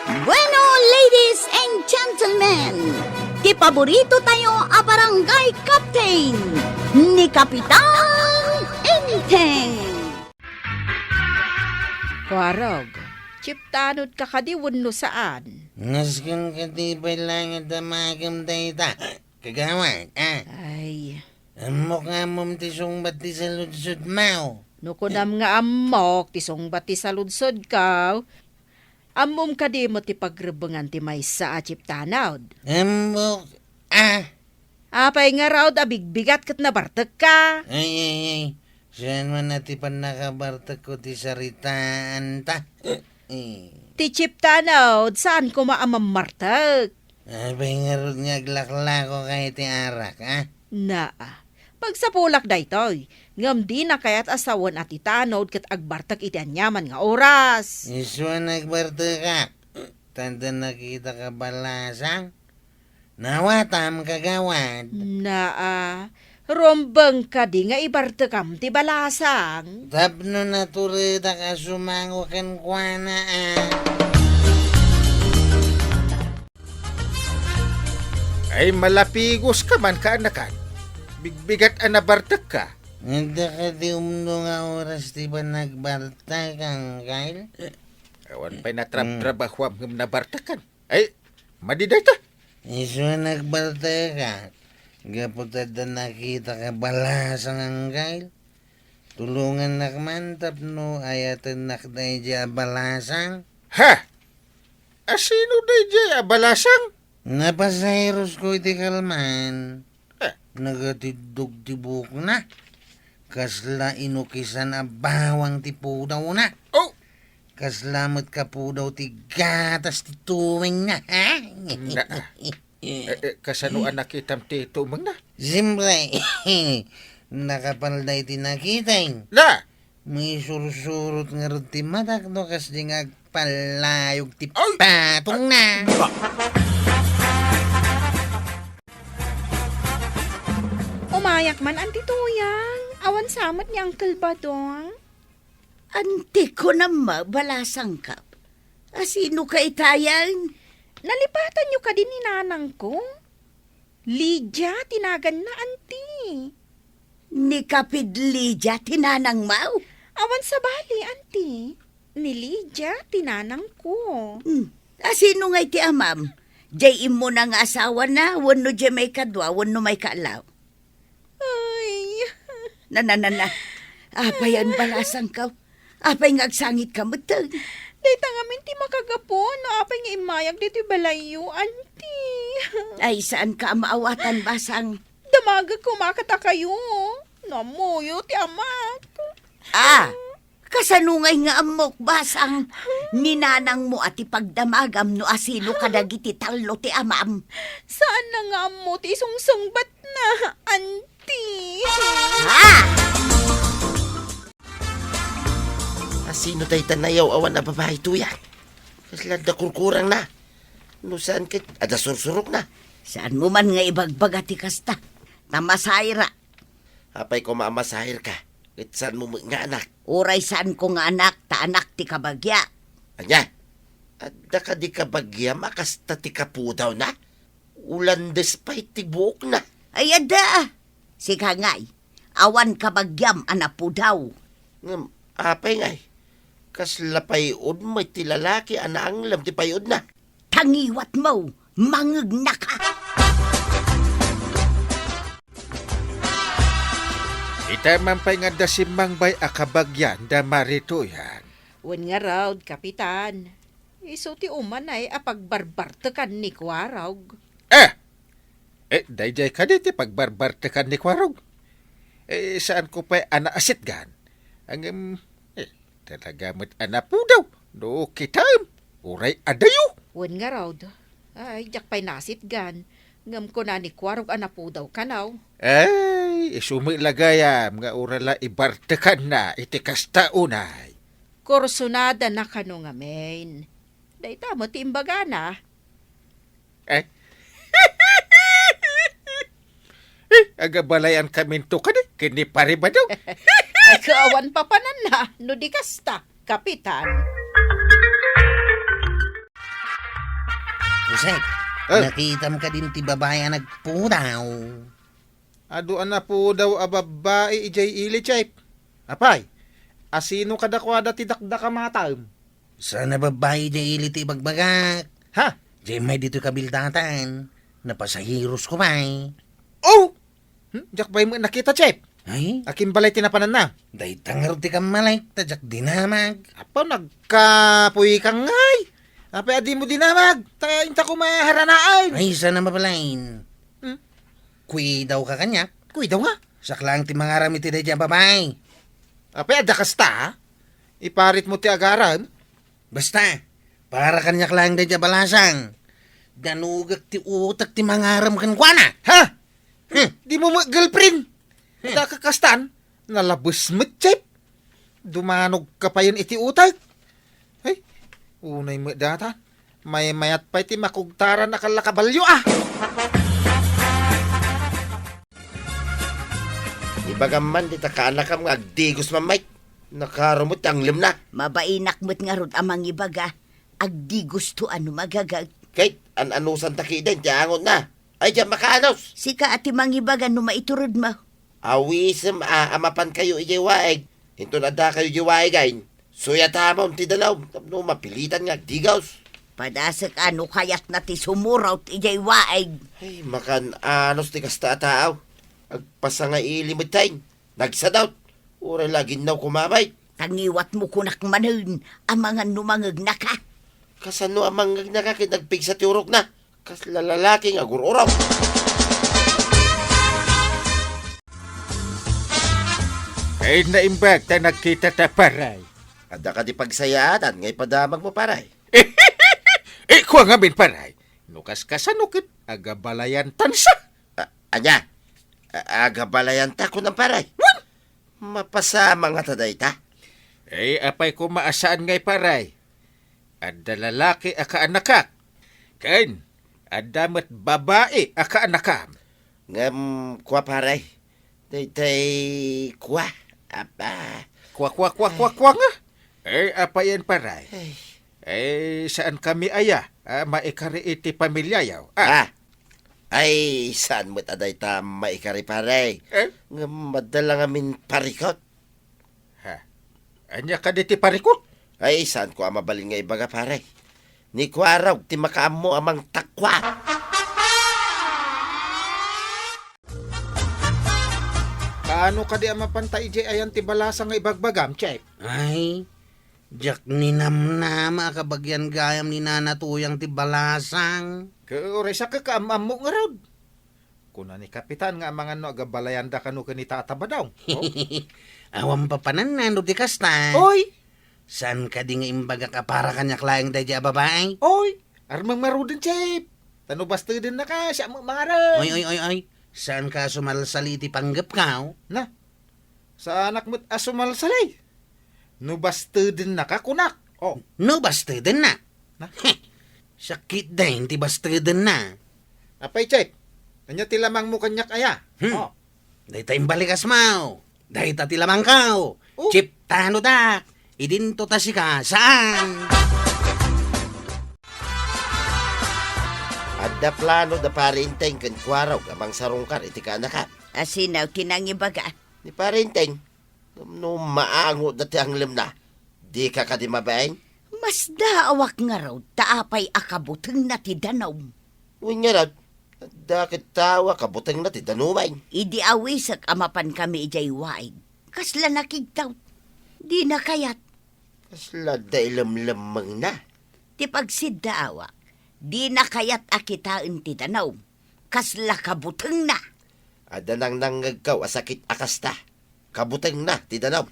Bueno, ladies and gentlemen, ti paborito tayo a barangay captain ni Kapitan Enteng. Warog, chiptanod ka kadiwon no saan? Naskan katibay lang at damagam dayta. Kagawad, Ay, Amok nga mong tisong bati sa ludsod mau. nukunam nga amok, tisong bati sa ludsod ka. Amom ka di mo ti pagrebengan ti may sa chiptanod. Amok, Apay nga raw abigbigat kat nabartag ka. ay. Saan man natipan nakabartag ko ti saritaan ta? Ti chiptanod, saan ko maamamartag? Abay nga ron nga glakla ko kay ti arak, Na, pagsapulak daytoy, ngam di na kayat asawan at itanod kat agbartag iti anyaman nga oras. Iswa nagbartag ka. Tanda nakita ka balasang? Nawatam kagawad. Na, rombang ka di nga ibartakam ti balasang. Tapno naturita ka sumango kan kuana, Ay malapigos ka man ka anakan. Bigbigat anabartak ka. Hindi ka di umno nga oras di ba nagbartag ang kail? Awan pa'y natrab-trabahwam ng nabartakan. Ay, madiday ta. Iswa nagbartag ka. Gaputad na nakita ka balasang ang kail. Tulungan nakmantap no ayatan nakday dya balasang. Ha? Asino day jay abalasang? Napasayros ko iti kalman. Eh. Nagatidog tibuk na. Kasla inukisan a bawang ti pudaw na. Oh, Kaslamat ka po daw ti gatas ti tuwing na, ha? na. Kasanuan nakitam ti tumang na. Siyempre, nakapalday ti nakitain. Na! May sursurot nga rin ti matak no kas di nga palayog ti Ay! patong na. Umayak man anti tuyang, awan samat ni Uncle Badong. Ante ko na balasang kap. Asino ka itayan? Nalipatan niyo ka din ni nanang ko. Lydia, tinagan na anti. Ni Kapid Lydia tinanang mau? Awan sa bali, anti. Ni Lydia, tinanang ko. Asino nga iti amam? Jay imo na nga asawa na, wano jay may kadwa, wano may kaalaw. Ay, Na. Apayan balasang ka. Apay nga agsangit ka matag. dayta nga minti makagapo, no apay nga imayag dito balayo, anti. Ay, saan ka maawatan basang? Damagag kumakata kayo. Namuyo, ti amak. Kasanungay nga amok basang. Ninanang mo at ipagdamagam no asino kadagiti talo ti amam. Saan na nga mo ti sungsungbat na, anti? Asino tayo tanayaw awan na babae tuya? Kaslan da kurkurang na. No saan ka? Ada sursurok na. Saan mo man nga ibagbaga ti kasta? Tamasayra. Apay ko maamasahir ka. It saan mo nga anak? Uray saan ko nga anak, ta anak ti kabagya. Anya? Adda ka di ka bagya makasta ti kapudaw na? Ulandes pa'y tibok na. Ay, ada. Si kangay, awan kabagyam anapu daw. Ngam, apay ngay. Kaslapayod may ti lalaki anaanglam ti payod na. Tangiwat mo, mangag na ka. Itaman pa'y nga dasimang bay akabagyan da marito yan. Wan nga raw, kapitan. Iso ti umanay apagbarbartakan ni Kwarog. Dayjay ka diti pagbarbartakan ni Kwarog. Saan ko pa'y anaasit gan? Ang, talagamit anapudaw. No kitam, uray adayo. Wan nga raw, ay, jak pa'y nasit gan. Ngam ko na ni Kwarog anapo daw kanaw. Ay, isumilagayam nga urala ibartakan na iti kasta unay. Kursunada na kano nga main. Dayta mo ti imbaga na. Agabalayan kaminto ka di, kini pare ba daw? Ay, kaawan pa panan na, no di kasta, kapitan. Jose, nakita mo ka din ti babae ang nagpudaw. Ado na po daw a babae ijay ili, Chep. Apay, asino kadakwada ti dakda ka matam? Sana babae di ili ti bagbagak. Ha? Di may dito kabildatan. Napasahiros ko may. Oh! Jak bay mo nakita, Chep. Ay, Akin balay tinapanan na. day tangar ti kamalay. Tadyak dinamag. Apaw, nagkapuy kang ngay. Apay, adi mo dinamag. Inta ko maharanaan. Ay, sana mapalain. Hmm? Kui daw ka kanya. Kuy daw nga. Saklang ti mga rami ti day dyan babae. Apay, ada kasta, ha? Iparit mo ti agaran. Basta, para kanyak lang day dyan balasang. Danugak ti utak ti mga ram kan kwa na. Ha? Hmm. Di mo girlfriend. Da kakastan. Nalabos mo, Chep. Dumanog ka pa yun iti utag. Ay, unay mo data. May mayat pa iti makugtaran na kalakabalyo, ah. Ibagaman, di takaanak ka mga agdigos mamay. Nakarumot ang limna. Mabainak mo't nga rod amang ibaga. Agdi gusto ano magagag. Kahit an-anusan takiden, tiyangon na. Ay, diyan makaanos. Sika ati mang ibaga no maiturod mo. Awisem amapan kayo ijiwaig. Hinto na da kayo ijiwaigain. Suya tamon ti dalaw. No mapilitan nga digaws. Padasak ano kayak na ti sumuraw ti ijay waig. Ay makan anos ti kasta taaw. Agpasa nga ilimitayin. Nagsadaw. Ura lagi naw kumamay. Tangiwat mo kunak manun ang mga numangag na ka. Kasano amang nagpig sa tiurok na. Kas lalalaking agururaw. Ay, naimbag ta nagkita ta paray. Ada ka di pagsayatan, ngay padamag mo paray. Kuha nga bin paray. Nukas kasanukit, agabalayan tansa. Anya, agabalayan ta ko ng paray. Mapasama nga taday ta. Apay ko maasaan ngay paray. Adda lalaki aka anakak. Kain, adda mat babae aka anakam. Ngam, kuwa paray. Tay kuwa. Apa. Kwa nga. Apay yan paray. Ay. Saan kami aya? Maikari iti pamilya yaw. Ay, saan mo't aday ta maikari paray? Ngam, madala nga min parikot. Anya ka diti parikot? Ay, saan ko mabalin nga ibaga paray? Ni kuwa raw, ti makaam mo amang takwa. Kaano ka di amapantay di ayan ti balasa nga ibagbagam, Chep? Ay, jak ninamnama kabagyan gayam ni nanatuyang ti balasang. Kaya sa kakaamam mo nga raw. Kuna ni kapitan nga mga no agabalayan da kanu kanita atabadaw. Oh? Awam pa panan na no di kasta. Oy! San ka di nga imbaga ka para kanyak laing day dyan babae? Oy! Armang marudin, Chep! Tano basta din na ka, siya mga raw. Oy. Saan ka sumalsaliti panggap ka? Na, sa anak mo't asumalsalay. No basta din na ka, kunak. Oh, No, basta din na. Na? Sakit din, ti basta din na. apay, Chep. Anya ti lamang mo kanyak aya. Oh. Day tayong balikas mo. Day ta ti lamang ka. Chip, tano da. Idinto ta si ka. Saan? Ada plano da parinteng kan kuwaraw amang sarungkar iti ka anak. Asinaw tinang ibaga. Ni parinteng, no maango dati ang limna. Di ka ka di mabaeng? Mas daawak nga raw taapay akabuteng na ti danaw. Unya raw, dakit tawa kabuteng na ti danumay. Idi awisak amapan kami ijay waig. Kasla nakigtaw. Di na kayat. Kasla da ilam-lamang na. Ti pagsidaawa. Di na kayat akitaan ti danaw. Kasla kabuteng na. Ada nang nangagkaw asakit akasta. Kabuteng na ti danaw.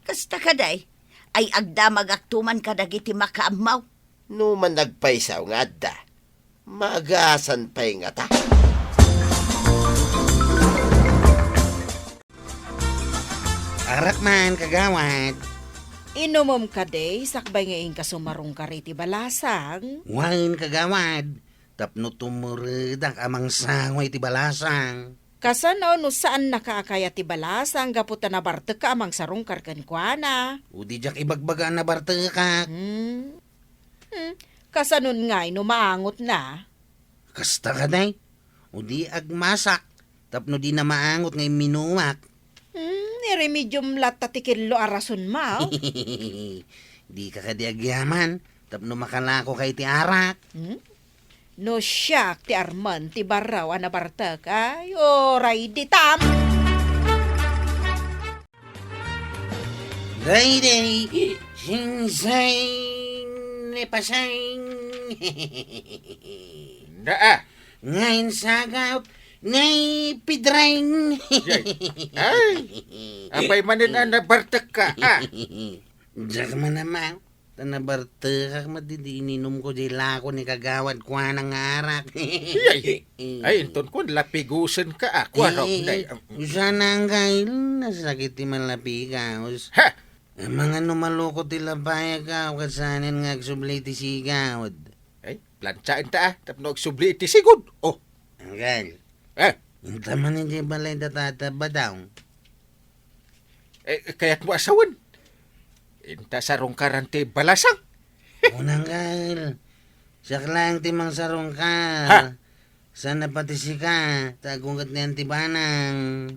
Kasta kaday. Ay agdamag aktuman kadagiti makaamaw. No man nagpaisaw nga adda. Magasan pa'y nga ta. Arak man, kagawad. Inumom ka day, sakbay ngayon ka sumarong ka riti balasang. Wain kagawad. Tapno tumuredak amang sangway ti balasang. Kasano no saan nakaakaya ti balasang gaputa na barte ka amang sarong karkan kwa na. Udi jak ibagbaga na barte ka. Kasanon nga'y no maangot na. Kasta ka day. O di agmasak. Tapno di na maangot ngay minumak. Iremedium latatikilo arason mao. Di ka kadiagyaman. Tapno makalako kay ti arak. No siyak ti Arman ti baraw anabartag. Ay, oray di tam. Day, singsay, nepasang. Naa. Ngayon sagaw, ngay pidrang. Ay, abay manin na bartek ka. Diyak man naman. Tanabarta ka matindi ininom ko di lako ni kagawad kwa ng arak. Ay, inton ko, lapigusan ka. Kwaraw, day. Usa na ang kail, nasakit ti malapigaos. Ha! Ang mga numaloko ti labaya ka, kasanin nga agsubli ti sigawad. Ay, plansyain ta tapno subli iti sigod. Oh, Ang kail, eh, inta man hindi balay datataba daw. kaya't mo asawan. Inta sarong karante balasang. Unang kail, siyak lang ti mang sarong ka. Ha? Sana pati si ka, tagungat ni antibanang.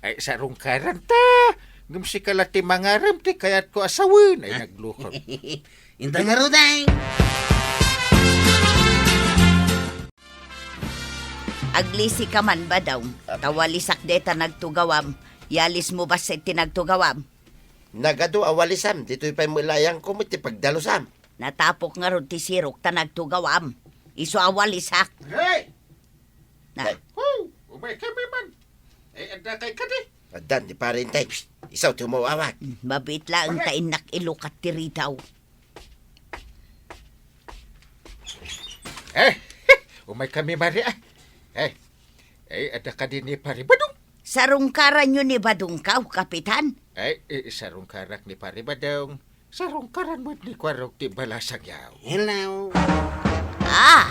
Ay, sarong karanta. Gumsi ka lati mangaram ti kaya't ko asawan. Ay, naglukot. Inta nga ruday! Aglisi ka man ba daw? Tawalisak deta nagtugawam. Yalis mo ba sa tinagtugawam? Nagado awalisam, dito'y pa'y mulayang kumit ti pagdalusam. Natapok nga ron ti sirok ta nagtugawam. Iso awalisak. Hey! Na, Woo! Umay kami man. Ay, anda kay kadi. Adan, di pa rin tayo. Isaw tumawawag. mabit lang ta inak ilukat ti ritaw. Umay kami mari ah. Ay, ada ka din ni Paribadong. Sarungkaran nyo ni Badungkaw, Kapitan. Ay, sarong karak ni Paribadong. Sarong karan mo ni Kwarog ti Balasang yaw. Hello! Ah!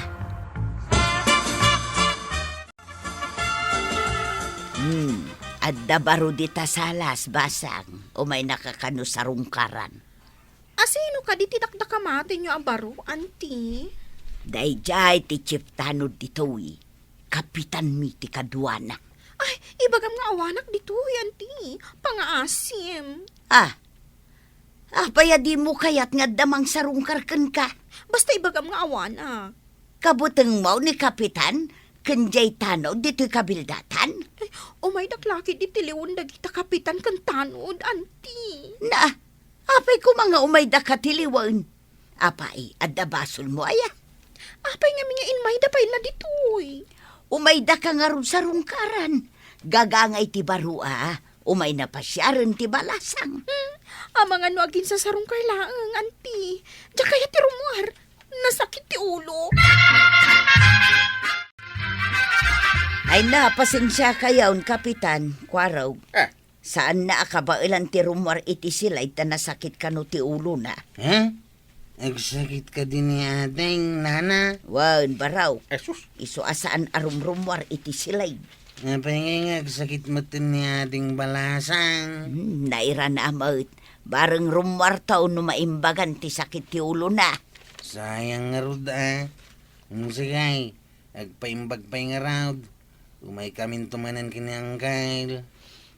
Adda baro di tasalas, basang. O may nakakano sarungkaran. Asino ka di tinakdakamate nyo abaro, auntie? Dayjay ti chiptanod ditoy. Kapitan mi ti kadwana. Ay, ibagam nga awanak dito, auntie. Pangaasim. Paya di mo kayat nga damang sarungkarkan ka. Basta ibagam nga awanak. Kabuteng mo ni Kapitan, kanjay tanod dito'y kabildatan. Ay, may daklaki di tiliwan dagita kapitan kan tanod, auntie. Na, apay ko mga umayda katiliwan. Apay, adda basol mo aya. Apay nga mga inmay da pay na ditoy. Umayda ka nga ron sa rungkaran. Gagangay ti barua, umay na pasyaran ti balasang. Amang ano agin sa sarong karlaang, auntie. Diya kaya ti rumar, nasakit ti ulo. Ay na, pasensya kayaon, Kapitan, Kwaraw. Saan na akabailan ti rumor iti silay ta nasakit ka no ti ulo na? Ha? Agsakit ka din ni ating nana. Wan, baraw. Esus. Iso asaan rumor iti silay. Napangay nga agsakit mo din ni ating balasang. Naira na amaut. Bareng rumor taon no maimbagan ti sakit ti ulo na. Sayang nga rod Sigay, agpaimbag pa nga raod. Umay kamin tumanan kinang kail.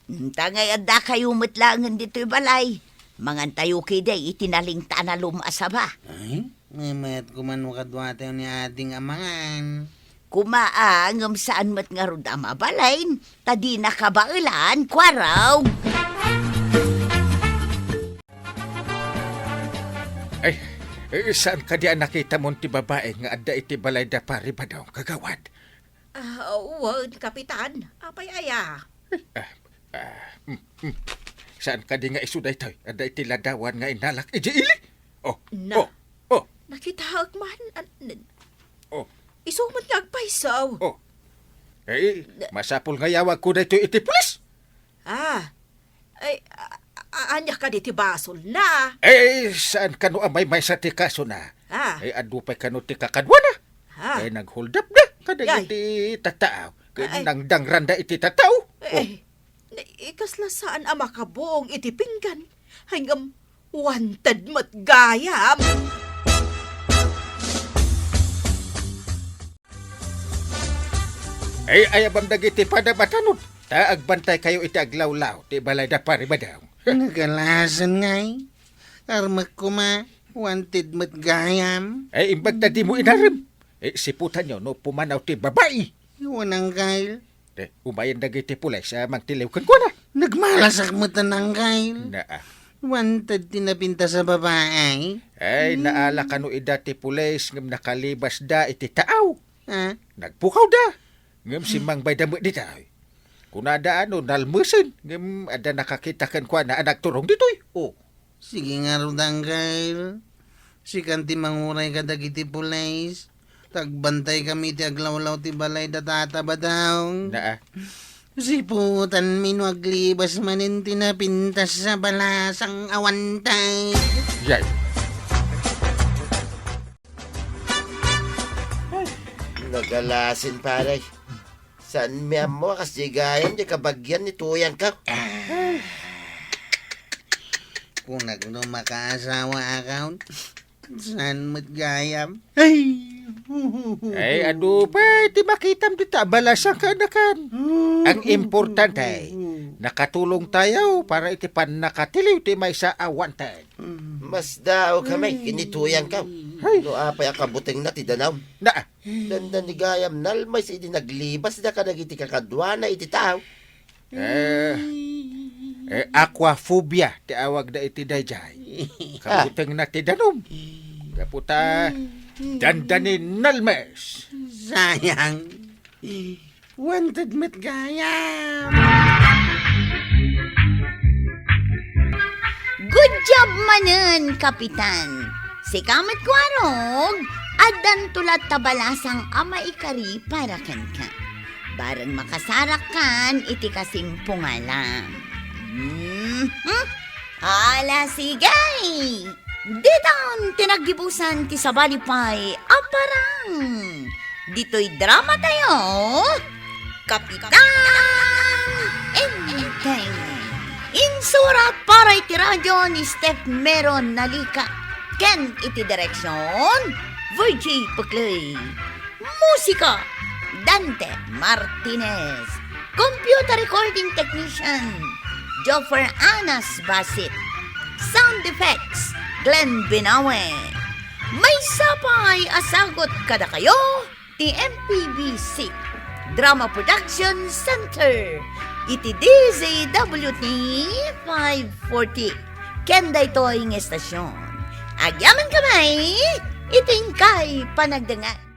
Tangay adda kayo matlangan dito'y balay. Mangan tayo kiday itinaling tanalum asaba. Ay, may mayat kuman wakadwate ni ating amangan. Kumaangam saan mat nga rod amabalain. Tadi nakabailan, Kwaraw. Ay, saan ka diyan nakita mo ti babae nga adda iti balay da Paribadong kagawad? Wan, kapitan. Apay aya. Saan ka di nga isuday tayo? Adda iti ladawan nga inalak iji ili? Na. Oh. Nakita man. Oh. Isumat nga agpaisaw. Masapul nga yawag ko dito iti pulis. Anya ka di ti basol na. Saan ka no amay may sa ti kaso na? Adu pa'y ka no ti kakadwa na. Nag-hold up na. Kadang iti tataaw. Nang dangranda iti tataaw. Ikasla saan ang makabuong iti pinggan. Hanggang wanted mat gayam. Ay ayabam dagiti pada batanod. Taagbantay kayo iti aglawlaw. Ti balay da pari badaw. Nagalasan ngay. Karmak kuma. Wanted mat gayam. Ay imbag na di mo inarim. Siputan nyo no pumanaw ti babae. Iwan Gail. Umayan dagiti pulay sa mangtiliw kan ko na. Nagmalasak mo tanang Gail. Na Wanted tinapinta sa babae. ay naala kanu idati pulis ngem nakalibas da iti taaw. Ha? Nagpukaw da. Ngem si Mang Baydamo dita. Kunada ano nalmusin ngem ada nakakita kan kwa na anak turong ditoy. Oh. Sige nga rudang Gail. Si kanti manguray ka dagiti pulis. Tagbantay kami ti aglawlaw ti balay datata ba daw? Na Si putan minuaglibas manin tinapintas sa balasang awantay. Yay. Nagalasin paray. Saan mi mo kasigayan di kabagyan ni tuyang ka? Kung nagno makaasawa account, saan mo't gayam? Ay adu pa ti makitam dita balasang kanakan. Ang importante nakatulong tayo para iti pan nakatiliw ti may sa awantan. Mas daw kami kinituyang ka. No apay akabuting na ti danaw. Na Dandan ni gayam nalmay sa iti naglibas da ka nagiti kakadwana iti tao. aquaphobia ti awag da iti dayjay. Kabuteng na ti danom. Kaputa dandanin nalmes. Sayang. Wanted mo't gayam. Good job manen, Kapitan. Si Kamat Kwarog, adan tulat tabalasang ama ikari para kan ka. Barang makasarak kan, iti kasimpungalam. Ala sigay! Ditan tinagibusan ti sabalipay aparang. Dito'y drama tayo. Kapitan Entertainment. Insurat para iti radyo ni Steph Meron Nalika. Ken iti direksyon Virgie Puclay. Musika Dante Martinez. Computer recording technician Joffer Anas Basit. Sound effects Glenn Binawe. May sapay asagot kada kayo ti MPBC Drama Production Center iti DZWT 540 kenda ito ang estasyon. Agyaman kamay iting kay panagdangat.